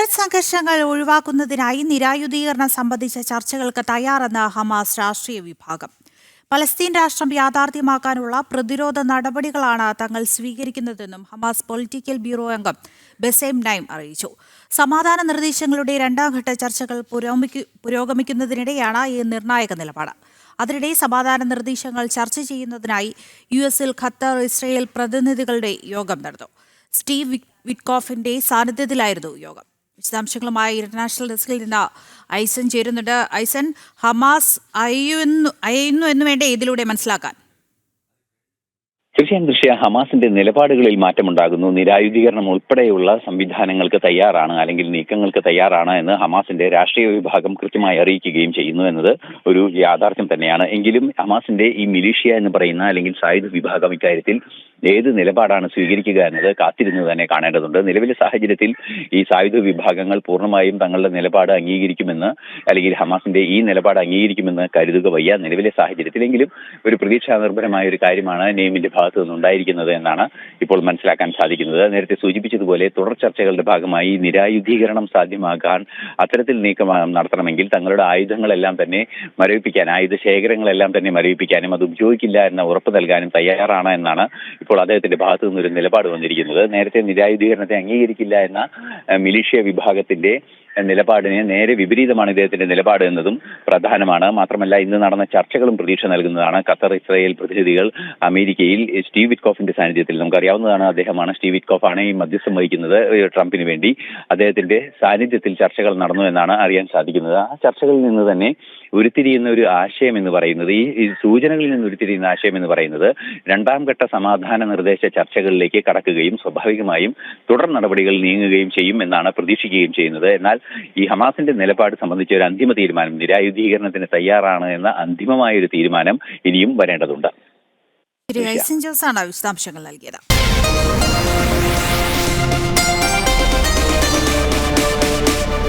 Israel സംഘർഷങ്ങൾ ഒഴിവാക്കുന്നതിനായി നിരായുധീകരണം സംബന്ധിച്ച ചർച്ചകൾക്ക് തയ്യാറെന്ന് ഹമാസ് രാഷ്ട്രീയ വിഭാഗം. പലസ്തീൻ രാഷ്ട്രം യാഥാർത്ഥ്യമാക്കാനുള്ള പ്രതിരോധ നടപടികളാണ് തങ്ങൾ സ്വീകരിക്കുന്നതെന്നും ഹമാസ് പൊളിറ്റിക്കൽ ബ്യൂറോ അംഗം ബെസേം നൈം അറിയിച്ചു. സമാധാന നിർദ്ദേശങ്ങളുടെ രണ്ടാംഘട്ട ചർച്ചകൾ പുരോഗമിക്കുന്നതിനിടെയാണ് ഈ നിർണായക നിലപാട്. അതിനിടെ സമാധാന നിർദ്ദേശങ്ങൾ ചർച്ച ചെയ്യുന്നതിനായി യുഎസിൽ ഖത്തർ, ഇസ്രായേൽ പ്രതിനിധികളുടെ യോഗം നടന്നു. സ്റ്റീവ് വിറ്റ്കോഫിന്റെ സാന്നിധ്യത്തിലായിരുന്നു യോഗം. വിശദാംശങ്ങളുമായി ഇന്റർനാഷണൽ ഡെസ്കിൽ നിന്ന് ഐസൻ ചേരുന്നുണ്ട്. ഐസൻ, ഹമാസ് അയയുന്നു എന്ന് വേണ്ടേ ഇതിലൂടെ മനസ്സിലാക്കാൻ? തീർച്ചയായും ദൃശ്യ ഹമാസിന്റെ നിലപാടുകളിൽ മാറ്റമുണ്ടാകുന്നു. നിരായുധീകരണം ഉൾപ്പെടെയുള്ള സംവിധാനങ്ങൾക്ക് തയ്യാറാണ്, അല്ലെങ്കിൽ നീക്കങ്ങൾക്ക് തയ്യാറാണ് എന്ന് ഹമാസിന്റെ രാഷ്ട്രീയ വിഭാഗം കൃത്യമായി അറിയിക്കുകയും ചെയ്യുന്നു എന്നത് ഒരു യാഥാർത്ഥ്യം തന്നെയാണ്. എങ്കിലും ഹമാസിന്റെ ഈ മിലീഷ്യ എന്ന് പറയുന്ന അല്ലെങ്കിൽ സായുധ വിഭാഗം ഇക്കാര്യത്തിൽ ഏത് നിലപാടാണ് സ്വീകരിക്കുക എന്നത് കാത്തിരുന്ന് തന്നെ കാണേണ്ടതുണ്ട്. നിലവിലെ സാഹചര്യത്തിൽ ഈ സായുധ വിഭാഗങ്ങൾ പൂർണ്ണമായും തങ്ങളുടെ നിലപാട് അംഗീകരിക്കുമെന്ന്, അല്ലെങ്കിൽ ഹമാസിന്റെ ഈ നിലപാട് അംഗീകരിക്കുമെന്ന് കരുതുക വയ്യ നിലവിലെ സാഹചര്യത്തിലെങ്കിലും. ഒരു പ്രതീക്ഷാ നിർഭരമായ ഒരു കാര്യമാണ് നെയ്മിന്റെ ഭാഗത്തു നിന്നുണ്ടായിരിക്കുന്നത് എന്നാണ് ഇപ്പോൾ മനസ്സിലാക്കാൻ സാധിക്കുന്നത്. നേരത്തെ സൂചിപ്പിച്ചതുപോലെ തുടർ ചർച്ചകളുടെ ഭാഗമായി നിരായുധീകരണം സാധ്യമാക്കാൻ അത്തരത്തിൽ നീക്കം നടത്തണമെങ്കിൽ തങ്ങളുടെ ആയുധങ്ങളെല്ലാം തന്നെ മരവിപ്പിക്കാൻ, ആയുധ ശേഖരങ്ങളെല്ലാം തന്നെ മരവിപ്പിക്കാനും അത് ഉപയോഗിക്കില്ല എന്ന ഉറപ്പ് നൽകാനും തയ്യാറാണ് എന്നാണ് ഇപ്പോൾ അദ്ദേഹത്തിന്റെ ഭാഗത്തു നിന്നൊരു നിലപാട് വന്നിരിക്കുന്നത്. നേരത്തെ നിരായുധീകരണത്തെ അംഗീകരിക്കില്ല എന്ന മിലീഷ്യ വിഭാഗത്തിന്റെ നിലപാടിന് നേരെ വിപരീതമാണ് ഇദ്ദേഹത്തിന്റെ നിലപാട് എന്നതും പ്രധാനമാണ്. മാത്രമല്ല, ഇന്ന് നടന്ന ചർച്ചകളും പ്രതീക്ഷ നൽകുന്നതാണ്. ഖത്തർ, ഇസ്രായേൽ പ്രതിനിധികൾ അമേരിക്കയിൽ സ്റ്റീവ് വിറ്റ്കോഫിന്റെ സാന്നിധ്യത്തിൽ, നമുക്കറിയാവുന്നതാണ് അദ്ദേഹമാണ്, സ്റ്റീവ് വിറ്റ്കോഫാണ് ഈ മധ്യസ്ഥം വഹിക്കുന്നത് ട്രംപിന് വേണ്ടി. അദ്ദേഹത്തിന്റെ സാന്നിധ്യത്തിൽ ചർച്ചകൾ നടന്നു എന്നാണ് അറിയാൻ സാധിക്കുന്നത്. ആ ചർച്ചകളിൽ നിന്ന് തന്നെ ഉരുത്തിരിയുന്ന ഒരു ആശയം എന്ന് പറയുന്നത്, ഈ സൂചനകളിൽ നിന്ന് ഉരുത്തിരിയുന്ന ആശയം എന്ന് പറയുന്നത് രണ്ടാം ഘട്ട സമാധാന നിർദ്ദേശ ചർച്ചകളിലേക്ക് കടക്കുകയും സ്വാഭാവികമായും തുടർ നടപടികൾ നീങ്ങുകയും ചെയ്യും എന്നാണ് പ്രതീക്ഷിക്കുകയും ചെയ്യുന്നത്. എന്നാൽ ഈ ഹമാസിന്റെ നിലപാട് സംബന്ധിച്ച ഒരു അന്തിമ തീരുമാനം, നിരായുധീകരണത്തിന് തയ്യാറാണ് എന്ന അന്തിമമായ ഒരു തീരുമാനം ഇനിയും വരേണ്ടതുണ്ട്. വിശദാംശങ്ങൾ നൽകിയത്.